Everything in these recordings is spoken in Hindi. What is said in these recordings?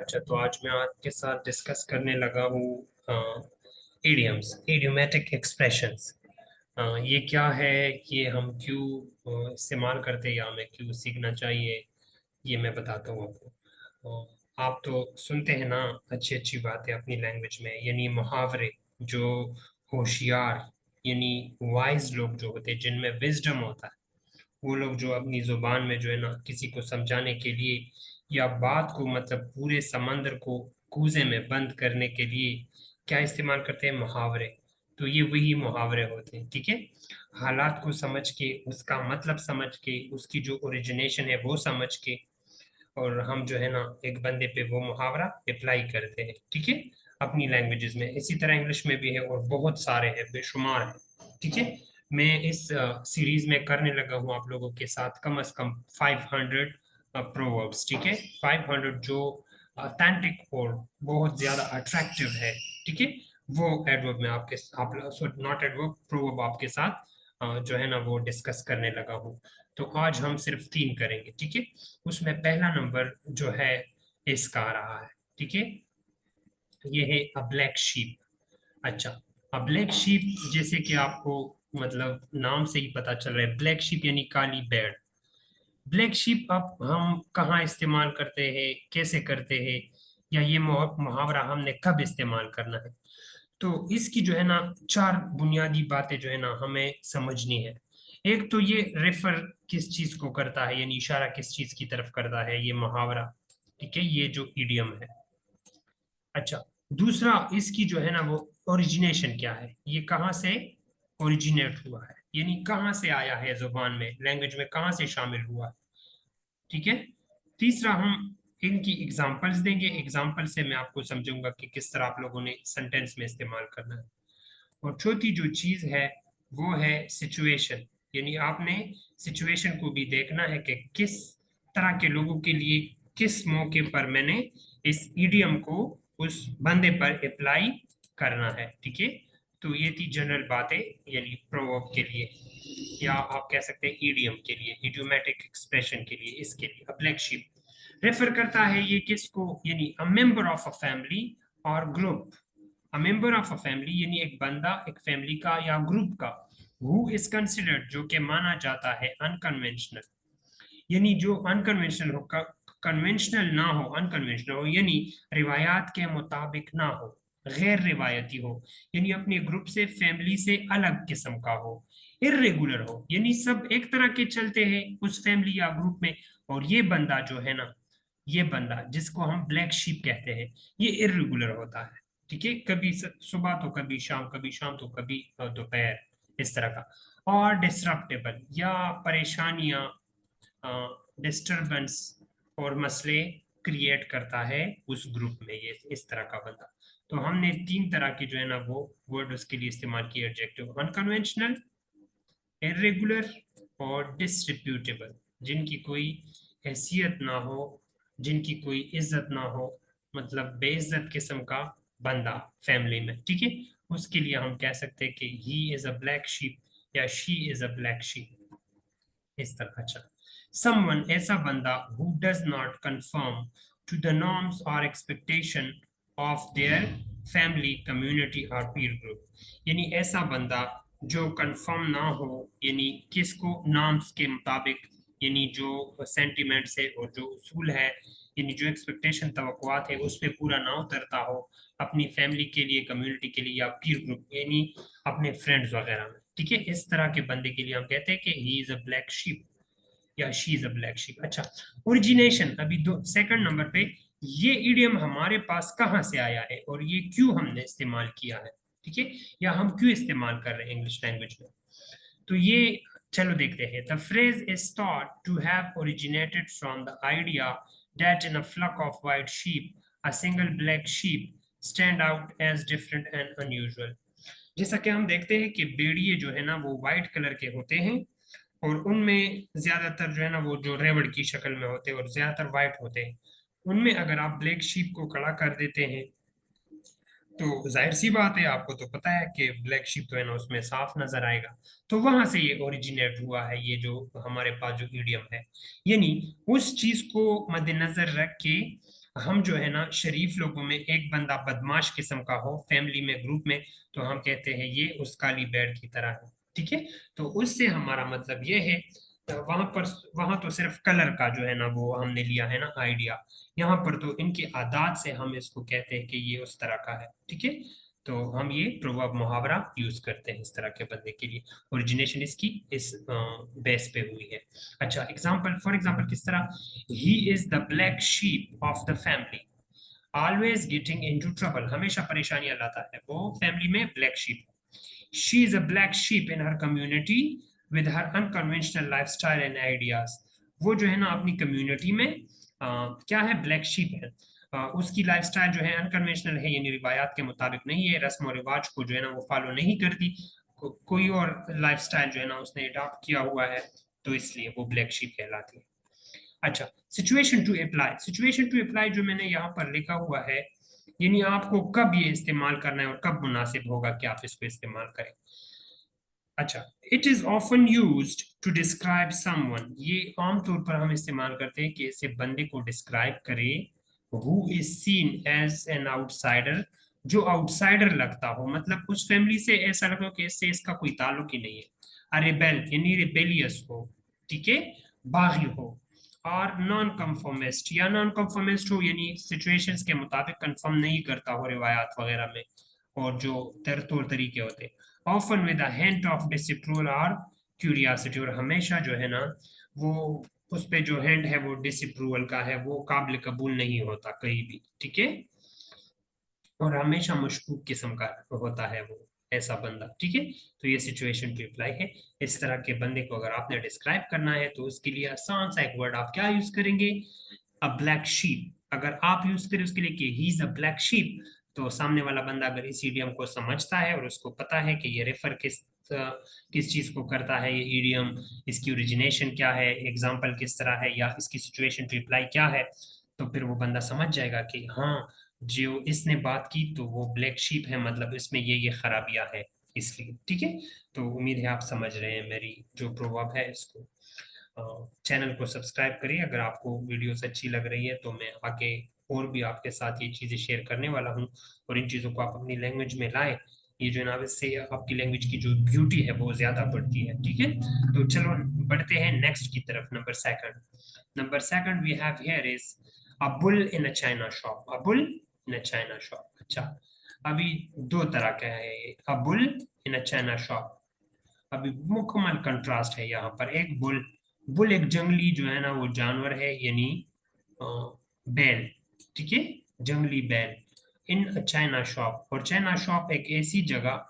अच्छा, तो आज मैं आपके साथ डिस्कस करने लगा हूँ इडियम्स, इडियोमेटिक एक्सप्रेशंस। ये क्या है, ये हम क्यों इस्तेमाल करते हैं या हमें क्यों सीखना चाहिए, ये मैं बताता हूँ आपको। आप तो सुनते हैं ना अच्छी अच्छी बातें अपनी लैंग्वेज में, यानी मुहावरे। जो होशियार यानी वाइज लोग जो होते हैं, जिनमें विजडम होता है, वो लोग जो अपनी जुबान में जो है ना किसी को समझाने के लिए या बात को मतलब पूरे समंदर को कूजे में बंद करने के लिए क्या इस्तेमाल करते हैं, मुहावरे। तो ये वही मुहावरे होते हैं, ठीक है। हालात को समझ के, उसका मतलब समझ के, उसकी जो ओरिजिनेशन है वो समझ के, और हम जो है ना एक बंदे पे वो मुहावरा अप्लाई करते हैं, ठीक है। अपनी लैंग्वेजेस में इसी तरह इंग्लिश में भी है, और बहुत सारे हैं, बेशुमार है, ठीक है। मैं इस सीरीज में करने लगा हूँ आप लोगों के साथ कम से कम 500 प्रोवर्ब्स, ठीक है। 500 जो ऑथेंटिक और बहुत ज्यादा अट्रैक्टिव है, ठीक है। वो एडवर्ब में आपके आप नॉट एडवर्ब, प्रोवर्ब आपके साथ जो है ना वो डिस्कस करने लगा हूँ। तो आज हम सिर्फ 3 करेंगे, ठीक है। उसमें पहला नंबर जो है इसका आ रहा है, ठीक है। ये है अ ब्लैक शीप। अच्छा, अ ब्लैक शीप, जैसे कि आपको मतलब नाम से ही पता चल रहा है, ब्लैक शीप यानी काली भेड़। ब्लैक शीप अब हम कहाँ इस्तेमाल करते हैं, कैसे करते हैं, या ये मुहावरा हमने कब इस्तेमाल करना है। तो इसकी जो है ना 4 बुनियादी बातें जो है ना हमें समझनी है। एक तो ये रेफर किस चीज को करता है, यानी इशारा किस चीज की तरफ करता है ये मुहावरा, ठीक है, ये जो इडियम है। अच्छा, दूसरा इसकी जो है ना वो ओरिजिनेशन क्या है, ये कहाँ से ओरिजिनेट हुआ है, यानी कहाँ से आया है, जुबान में, लैंग्वेज में कहाँ से शामिल हुआ है, ठीक है। तीसरा हम इनकी एग्जांपल्स देंगे, एग्जांपल से मैं आपको समझूंगा कि किस तरह आप लोगों ने सेंटेंस में इस्तेमाल करना है। और चौथी जो चीज है वो है सिचुएशन, यानी आपने सिचुएशन को भी देखना है कि किस तरह के लोगों के लिए किस मौके पर मैंने इस इडियम को उस बंदे पर अप्लाई करना है, ठीक है। तो ये थी जनरल बातें, यानी प्रोवर्ब के लिए, या आप कह सकते हैं ईडियम के लिए, इडियोमेटिक एक्सप्रेशन के लिए, इसके लिए। अ ब्लैक शीप रेफर करता है ये किसको, यानी a member of a family और group. A member of a family यानी एक बंदा, एक फैमिली का या ग्रुप का। हु इज कंसिडर्ड, जो कि माना जाता है अनकन्वेंशनल, यानी जो अनकन्वेंशनल हो, कन्वेंशनल ना हो, अनकन्वेंशनल हो, यानी रिवायात के मुताबिक ना हो, गैर रिवायती हो, यानी अपने ग्रुप से, फैमिली से अलग किस्म का हो। इरेगुलर हो, यानी सब एक तरह के चलते हैं उस फैमिली या ग्रुप में, और ये बंदा जो है ना, ये बंदा जिसको हम ब्लैक शीप कहते हैं, ये इरेगुलर होता है, ठीक है। कभी सुबह तो कभी शाम, कभी शाम तो कभी दोपहर, इस तरह का। और डिसरप्टेबल, या परेशानियां, डिस्टरबेंस और मसले क्रिएट करता है उस ग्रुप में, ये इस तरह का बंदा। तो हमने 3 तरह के जो है ना वो वर्ड उसके लिए इस्तेमाल किए, एडजेक्टिव, अनकन्वेंशनल, इरेगुलर और डिसरिप्यूटेबल, जिनकी कोई हैसियत ना हो, जिनकी कोई इज्जत ना हो, मतलब बेइज्जत किस्म का बंदा फैमिली में, ठीक है। उसके लिए हम कह सकते हैं कि he is a black sheep या she is a black sheep, इस तरह। अच्छा, समवन, ऐसा बंदा, who does not conform to the norms और expectation of their family, community और पीर ग्रुप, यानी ऐसा बंदा जो कंफर्म ना हो, यानी किसको, नॉर्म्स के मुताबिक, यानी जो सेंटिमेंट्स है और जो उसूल है, यानी जो एक्सपेक्टेशन तवक्कुआत है उस पर पूरा ना उतरता हो, अपनी फैमिली के लिए, कम्युनिटी के लिए, या पीर ग्रुप यानी अपने फ्रेंड्स वगैरह में, ठीक है। इस तरह के बंदे के लिए हम कहते हैं कि he is a black sheep या she is a black sheep. अच्छा, ओरिजिनेशन, अभी दो सेकंड नंबर पे, ये इडियम हमारे पास कहाँ से आया है और ये क्यों हमने इस्तेमाल किया है, ठीक है, या हम क्यों इस्तेमाल कर रहे हैं इंग्लिश लैंग्वेज में। तो ये, चलो देखते हैं। The phrase is thought to have originated from the idea that in a flock of white sheep a single black sheep stand out as different and unusual. जैसा कि हम देखते हैं कि भेड़िए जो है ना वो व्हाइट कलर के होते हैं, और उनमें ज्यादातर जो है ना वो जो रेवड़ की शक्ल में होते हैं और ज्यादातर व्हाइट होते हैं। उनमें अगर आप ब्लैक शीप को खड़ा कर देते हैं, तो जाहिर सी बात है, आपको तो पता है कि ब्लैक शिप तो है ना उसमें साफ नजर आएगा। तो वहां से ये ओरिजिनेट हुआ है, ये जो हमारे पास जो ईडियम है, यानी उस चीज को मद्देनजर रख के हम जो है ना शरीफ लोगों में एक बंदा बदमाश किस्म का हो फैमिली में ग्रुप में, तो हम कहते हैं ये उस काली बैड़ की तरह है। ठीक है, तो उससे हमारा मतलब ये है, वहां पर, वहां तो सिर्फ कलर का जो है ना वो हमने लिया है ना आइडिया, यहाँ पर तो इनकी आदत से हम इसको कहते हैं कि ये उस तरह का है। ठीक है, तो हम ये प्रोवर्ब मुहावरा यूज करते हैं इस तरह के बंदे के लिए। ओरिजिनेशन इसकी इस बेस पे हुई है। अच्छा, एग्जांपल, फॉर एग्जांपल किस तरह, he is the black sheep of the family, always getting into trouble, हमेशा परेशानियां लाता है वो फैमिली में black sheep. She is a black sheep in her community with her unconventional lifestyle and ideas. वो जो है ना अपनी कम्युनिटी में क्या है, ब्लैक शीप है। उसकी लाइफस्टाइल जो है अनकन्वेंशनल है, यानी रिवायात के मुताबिक नहीं है, रस्म और रिवाज को जो है ना वो फॉलो नहीं करती, कोई और लाइफस्टाइल जो है ना उसने अडॉप्ट किया हुआ है, तो इसलिए वो ब्लैक शीप कहलाती है। अच्छा, situation to apply, situation to apply जो मैंने यहाँ पर लिखा हुआ है, यानी आपको कब ये इस्तेमाल करना है और कब मुनासिब होगा कि आप इसको इस्तेमाल करें। अच्छा, it is often used to describe someone, ये आमतौर पर हम इस्तेमाल करते हैं कि ऐसे बंदे को डिस्क्राइब करें who is seen as an outsider, जो आउटसाइडर लगता हो, मतलब उस फैमिली से ऐसा लगता हो कि इससे इसका कोई ताल्लुक ही नहीं है। अ रेबेल यानी रिबेलियस हो, ठीक है, बागी हो, और नॉन कंफर्मिस्ट या नॉन कंफर्मिस्ट हो यानी सिचुएशंस के मुताबिक कंफर्म नहीं करता हो रिवायात वगैरह में, और जो तरतोर तरीके होते हैं, often with a hint of disapproval और क्यूरियोसिटी, और हमेशा जो है ना वो उस पे जो हिंट है वो डिसअप्रूवल का है, वो काबिल कबूल नहीं होता कहीं भी। ठीक है, और हमेशा मशकूक किस्म का होता है वो ऐसा बंदा। ठीक है, तो ये सिचुएशन टू अप्लाई है। इस तरह के बंदे को अगर आपने डिस्क्राइब करना है तो उसके लिए आसान सा एक वर्ड आप क्या यूज करेंगे, अ ब्लैक शीप। अगर आप यूज करें उसके लिए कि he is a black sheep, तो सामने वाला बंदा अगर इस ईडियम को समझता है और उसको पता है कि ये रेफर किस चीज को करता है ये ईडियम, इसकी ओरिजिनेशन क्या है, एग्जाम्पल किस तरह है, या इसकी सिचुएशन टू अप्लाई क्या है, तो फिर वो बंदा समझ जाएगा कि हाँ, जो इसने बात की तो वो ब्लैक शीप है, मतलब इसमें ये खराबियां है इसलिए। ठीक है, तो उम्मीद है आप समझ रहे हैं मेरी जो प्रोवर्ब है इसको। चैनल को सब्सक्राइब करिए अगर आपको वीडियोस अच्छी लग रही है, तो मैं आगे और भी आपके साथ ये चीज़ें शेयर करने वाला हूँ, और इन चीज़ों को आप अपनी लैंग्वेज में लाएं। ये जो है ना इससे आपकी लैंग्वेज की जो ब्यूटी है वो ज्यादा बढ़ती है। ठीक है, तो चलो बढ़ते हैं नेक्स्ट की तरफ। Number second we have here is a bull in a china shop, a bull in a china shop. अच्छा, अभी दो तरह का है ये, a bull in a china shop. अभी मुकम्मल कंट्रास्ट है यहाँ पर। एक बुल, बुल एक जंगली जो है ना वो जानवर है, यानी अ, बैल। ठीक है, जंगली बैल इन चाइना शॉप, और चाइना शॉप एक ऐसी जगह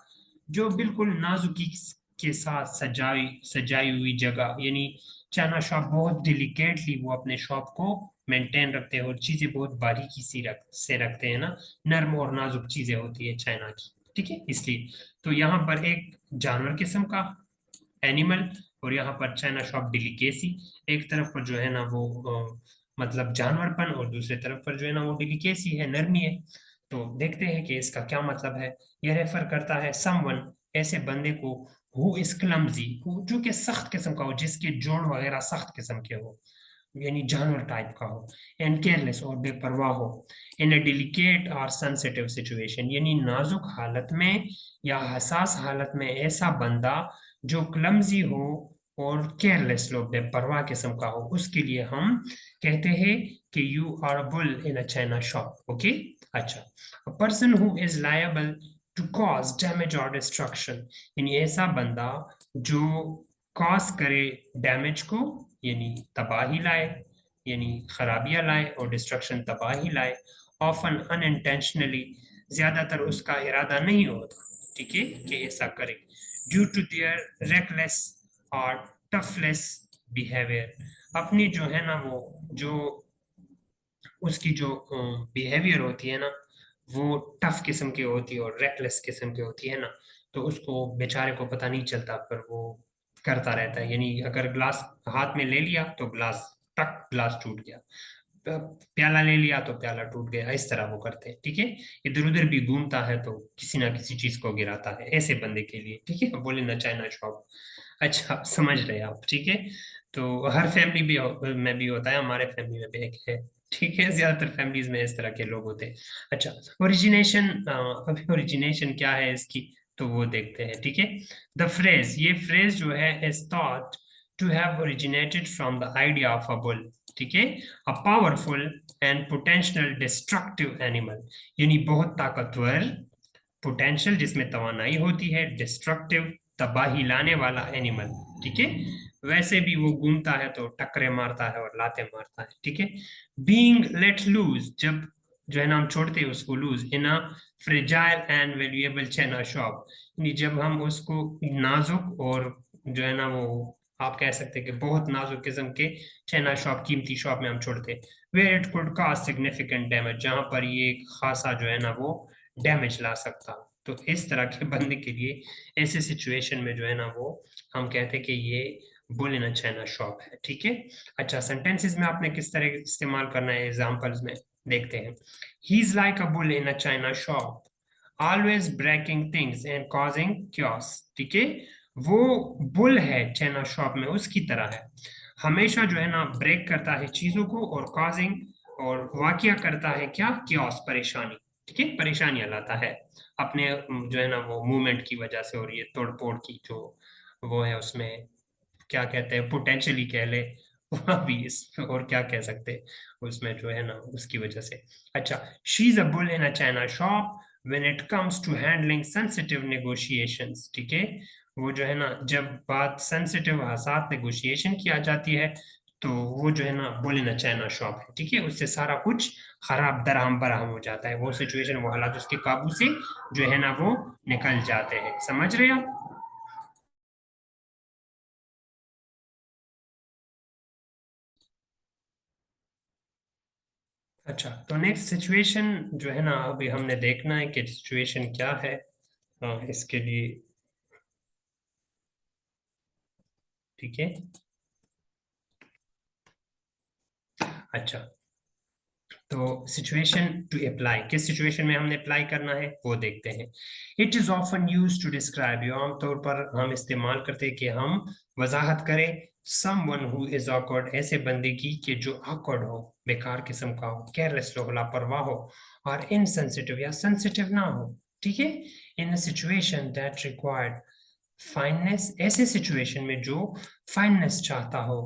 जो बिल्कुल नाजुकी के साथ सजाई सजाई हुई जगह, यानी चाइना शॉप बहुत डिलिकेटली वो अपने शॉप को मेंटेन रखते हैं, और चीजें बहुत बारीकी से रखते हैं ना, नर्म और नाजुक चीजें होती है चाइना की। ठीक है, इसलिए तो यहाँ पर एक जानवर किस्म का एनिमल, और यहाँ पर चाइना शॉप डिलीकेसी, एक तरफ पर जो है ना वो मतलब जानवरपन, और दूसरे तरफ पर जो है ना वो डिलीकेसी है, नरमी है। तो देखते हैं कि इसका क्या मतलब है। यह रेफर करता है समवन, ऐसे बंदे को, हु इज क्लमजी, जो कि सख्त किस्म का हो, जिसके जोड़ वगैरह सख्त किस्म के हो, यानी जानवर टाइप का हो, एंड केयरलेस और बेपरवाह हो, इन अ डिलिकेट और सेंसिटिव सिचुएशन, यानी नाजुक हालत में या हसास हालत में ऐसा बंदा जो क्लमजी हो और केयरलेस लो, बेपरवाह किस्म का हो, उसके लिए हम कहते हैं कि you are a bull in a china shop. Okay, अच्छा, a person who is liable to cause damage और डिस्ट्रक्शन, यानी ऐसा बंदा जो कॉज करे डैमेज को, यानी तबाही लाए, यानी खराबियां लाए, और डिस्ट्रक्शन तबाही लाए, ऑफन अनइंटेंशनली, ज्यादातर उसका इरादा नहीं होता, ठीक है, कि ऐसा करे, ड्यू टू देयर रेकलेस और टफलेस बिहेवियर, अपनी जो है ना वो जो उसकी जो बिहेवियर होती है ना वो टफ किस्म की होती है और रेकलेस किस्म की होती है ना, तो उसको बेचारे को पता नहीं चलता, पर वो करता रहता है, यानी अगर ग्लास हाथ में ले लिया तो ग्लास टक, ग्लास टूट गया, प्याला ले लिया तो प्याला टूट गया, इस तरह वो करते हैं। ठीक है, इधर उधर भी घूमता है तो किसी ना किसी चीज को गिराता है, ऐसे बंदे के लिए। ठीक है, बोले ना चाइना शॉप। अच्छा, समझ रहे हैं आप। ठीक है, तो हर फैमिली भी में भी होता है, हमारे फैमिली में भी एक है। ठीक है, ज्यादातर फैमिलीज में इस तरह के लोग होते हैं। अच्छा, ओरिजिनेशन, अभी ओरिजिनेशन क्या है इसकी, तो वो देखते हैं। ठीक है, द फ्रेज, ये फ्रेज जो है is thought to have originated from the idea of a bull. ठीक है, a powerful and potential destructive animal, यानी बहुत ताकतवर, पोटेंशियल जिसमें तवानाई होती है, डिस्ट्रक्टिव तबाही लाने वाला एनिमल। ठीक है, वैसे भी वो घूमता है तो टक्करे मारता है और लाते मारता है। ठीक है, बीइंग लेट लूज, जब जो है ना हम छोड़ते हैं उसको loose in a fragile and valuable china shop, यानी जब हम उसको नाजुक और जो है ना वो आप कह सकते हैं कि बहुत नाजुक किस्म के चेना शॉप, कीमती शॉप में हम छोड़ते हैं, where it could cause significant damage, जहां पर ये खासा जो है ना वो डैमेज ला सकता। तो इस तरह के बंदे के लिए ऐसे सिचुएशन में जो है ना वो हम कहते हैं कि ये bull in a china shop है। ठीक है, अच्छा, सेंटेंसेस में आपने किस तरह इस्तेमाल करना है, एग्जांपल्स में देखते हैं। He is like a bull in a china shop, always breaking things and causing chaos. ठीक है, वो बुल है चाइना शॉप में उसकी तरह है, हमेशा जो है ना ब्रेक करता है चीजों को और कॉजिंग, और वाकया करता है क्या, क्योस, परेशानी। ठीक है, परेशानियां लाता है अपने जो है ना वो मूवमेंट की वजह से, और ये तोड़ फोड़ की जो वो है उसमें क्या कहते हैं, पोटेंशियली कह ले वह भी इस, और क्या कह सकते हैं उसमें जो है ना उसकी वजह से। अच्छा, she is a bull in a china shop when it comes to handling sensitive negotiations. ठीक है, वो जो है ना जब बात सेंसिटिव साथ नेगोशिएशन की आ जाती है, तो वो जो है ना bull in a china shop है। ठीक है, उससे सारा कुछ खराब दराम बराम हो जाता है, वो सिचुएशन, वो हालात उसके काबू से जो है ना वो निकल जाते हैं। समझ रहे हैं आप? अच्छा, तो नेक्स्ट सिचुएशन जो है ना अभी हमने देखना है कि सिचुएशन क्या है। इसके लिए ठीक है, अच्छा, तो सिचुएशन टू अप्लाई, किस सिचुएशन में हमने अप्लाई करना है वो देखते हैं। It is often use to describe, यो आमतौर पर हम इस्तेमाल करते हैं कि हम वजाहत करें समवन हु इज awkward, ऐसे बंदे की कि जो awkward हो, बेकार किस्म का हो, केयरलेस हो, लापरवाह हो, और इनसेंसिटिव या सेंसिटिव ना हो। ठीक है, इन सिचुएशन दैट रिक्वायर्ड फाइननेस, ऐसे सिचुएशन में जो फाइननेस चाहता हो,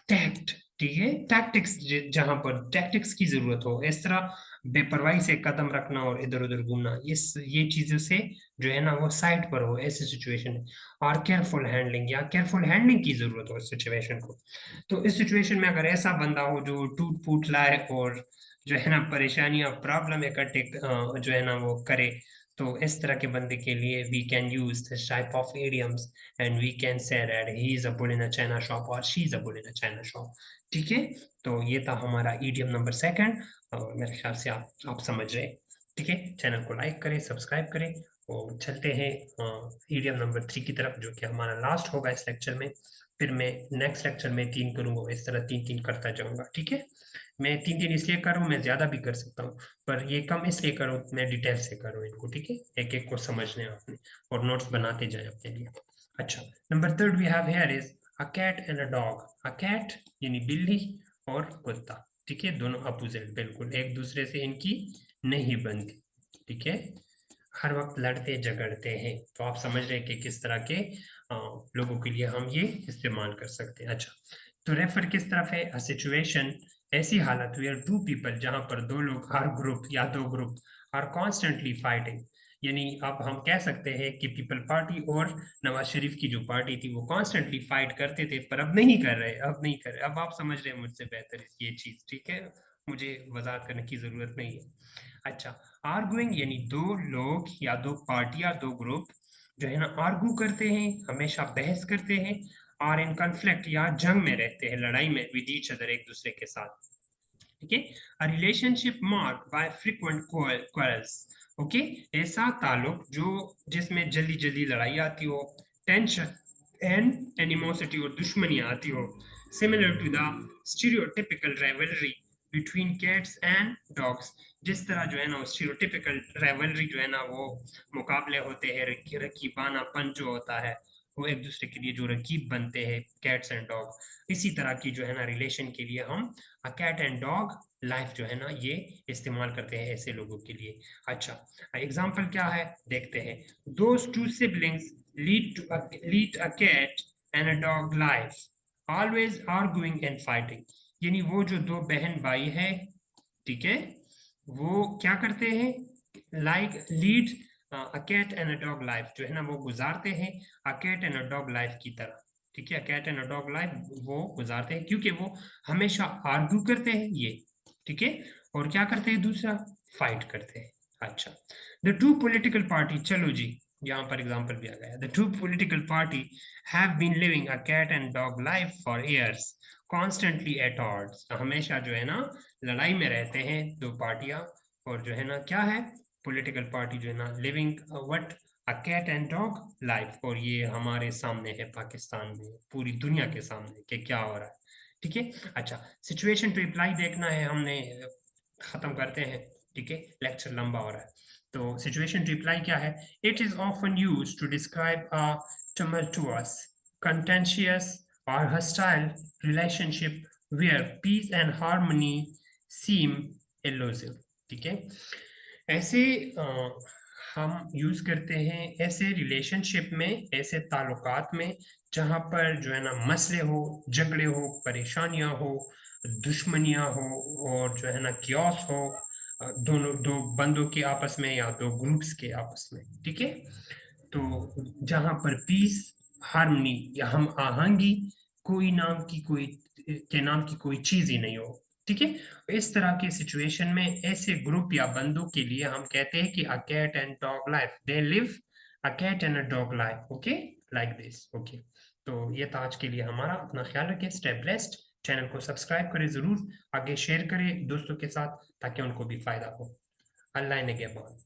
टैक्ट, ठीक है, टैक्टिक्स, जहां पर टैक्टिक्स की जरूरत हो, इस तरह बेपरवाही से कदम रखना और इधर उधर घूमना, इस ये चीजों से जो है ना वो साइड पर हो ऐसी सिचुएशन में, और केयरफुल हैंडलिंग या केयरफुल हैंडलिंग की जरूरत हो इस सिचुएशन को। तो इस सिचुएशन में अगर ऐसा बंदा हो जो टूट फूट लाए और जो है ना परेशानियां, प्रॉब्लम इकट्ठे जो है ना वो करे, तो इस तरह के बंदे के लिए we can use this type of idioms and we can say that he is a bull in a china shop और she is a bull in a china shop. ठीक है, तो ये था हमारा ईडियम नंबर सेकंड, और मेरे ख्याल से आप समझ रहे हैं। ठीक है, चैनल को लाइक करें, सब्सक्राइब करें, और चलते हैं ईडियम नंबर थ्री की तरफ, जो कि हमारा लास्ट होगा इस लेक्चर में। फिर मैं नेक्स्ट लेक्चर में तीन करूंगा, इस तरह तीन तीन करता जाऊंगा। ठीक है, मैं तीन तीन इसलिए करूँ, मैं ज्यादा भी कर सकता हूँ, पर ये कम इसलिए करूँ, मैं डिटेल से करूँ इनको। ठीक है, एक एक को समझने आपने, और नोट्स बनाते जाए अपने लिए। अच्छा, number third we have here is a cat and a dog. A cat यानी बिल्ली, और कुत्ता। ठीक है, दोनों अपोजिट, बिल्कुल एक दूसरे से इनकी नहीं बनती। ठीक है, हर वक्त लड़ते झगड़ते हैं, तो आप समझ रहे हैं कि किस तरह के लोगों के लिए हम ये इस्तेमाल कर सकते हैं। अच्छा, तो रेफर किस तरफ है, अ सिचुएशन, ऐसी हालत वेयर टू पीपल, जहां पर दो लोग, हर ग्रुप या दो ग्रुप, आर कॉन्स्टेंटली फाइटिंग, यानी अब हम कह सकते हैं कि पीपल पार्टी और नवाज शरीफ की जो पार्टी थी वो कॉन्स्टेंटली फाइट करते थे, पर अब नहीं कर रहे, अब नहीं कर रहे, अब आप समझ रहे हैं मुझसे बेहतर ये चीज। ठीक है, मुझे वजाहत करने की जरूरत नहीं है। अच्छा, आर्गुइंग यानी दो लोग या दो पार्टी या दो ग्रुप जो है ना आर्गू करते हैं, हमेशा बहस करते हैं, और इन कॉन्फ्लिक्ट या जंग में रहते हैं, लड़ाई में, विद ईच अदर, एक दूसरे के साथ। ठीक है, a relationship marked by frequent quarrels. Okay, ऐसा ताल्लुक जो जिसमें जल्दी जल्दी लड़ाई आती हो, टेंशन एंड एनिमोसिटी और दुश्मनी आती हो, similar to the stereotypical rivalry between cats and dogs, जिस तरह जो है ना स्टीरियोटिपिकल राइवलरी जो है ना वो मुकाबले होते हैं, रकीबानापन जो होता है वो एक दूसरे के लिए जो रकीब बनते हैं, कैट्स एंड डॉग, इसी तरह की जो है ना रिलेशन के लिए हम a cat and dog life जो है ना ये इस्तेमाल करते हैं ऐसे लोगों के लिए। अच्छा, एग्जाम्पल क्या है देखते हैं। Those two siblings lead a cat and a dog life, always arguing and fighting. यानी वो जो दो बहन भाई है, ठीक है, वो क्या करते हैं, like lead a cat and a dog life जो है ना वो गुजारते हैं a cat and a dog life की तरह। ठीक है, cat and a dog life वो गुजारते हैं क्योंकि वो हमेशा आर्ग्यू करते हैं ये, ठीक है, और क्या करते हैं दूसरा, फाइट करते हैं। अच्छा, द टू पॉलिटिकल पार्टी, चलो जी यहाँ पर एग्जांपल भी आ गया। The two political party have been living a cat and dog life for years constantly at odds, हमेशा जो है ना लड़ाई में रहते हैं दो पार्टियां, और जो है ना क्या है, पॉलिटिकल पार्टी जो है ना living what a cat and dog life, और ये हमारे सामने है पाकिस्तान में, पूरी दुनिया के सामने कि क्या हो रहा है। ठीक है, अच्छा, सिचुएशन टू रिप्लाई देखना है हमने, खत्म करते हैं, ठीक है, लेक्चर लंबा हो रहा है। तो सिचुएशन टू रिप्लाई क्या है, it is often used to describe a tumultuous, contentious or hostile relationship where peace and harmony seem elusive। ठीक है, ऐसे हम यूज करते हैं ऐसे रिलेशनशिप में, ऐसे ताल्लुकात में जहां पर जो है ना मसले हो, झगड़े हो, परेशानियां हो, दुश्मनियां हो, और जो है ना क्योस हो, दोनों दो बंदों के आपस में या दो ग्रुप्स के आपस में। ठीक है, तो जहां पर पीस, हार्मनी या हम आहंगी कोई नाम की कोई चीज ही नहीं हो। ठीक है, इस तरह के सिचुएशन में ऐसे ग्रुप या बंदों के लिए हम कहते हैं कि a cat and dog life, they live a cat and a dog life, okay, like this. Okay, तो ये था आज के लिए हमारा। अपना ख्याल रखें, स्टे ब्लेस्ड, चैनल को सब्सक्राइब करें जरूर, आगे शेयर करें दोस्तों के साथ ताकि उनको भी फायदा हो। अल्लाह ने के बाद।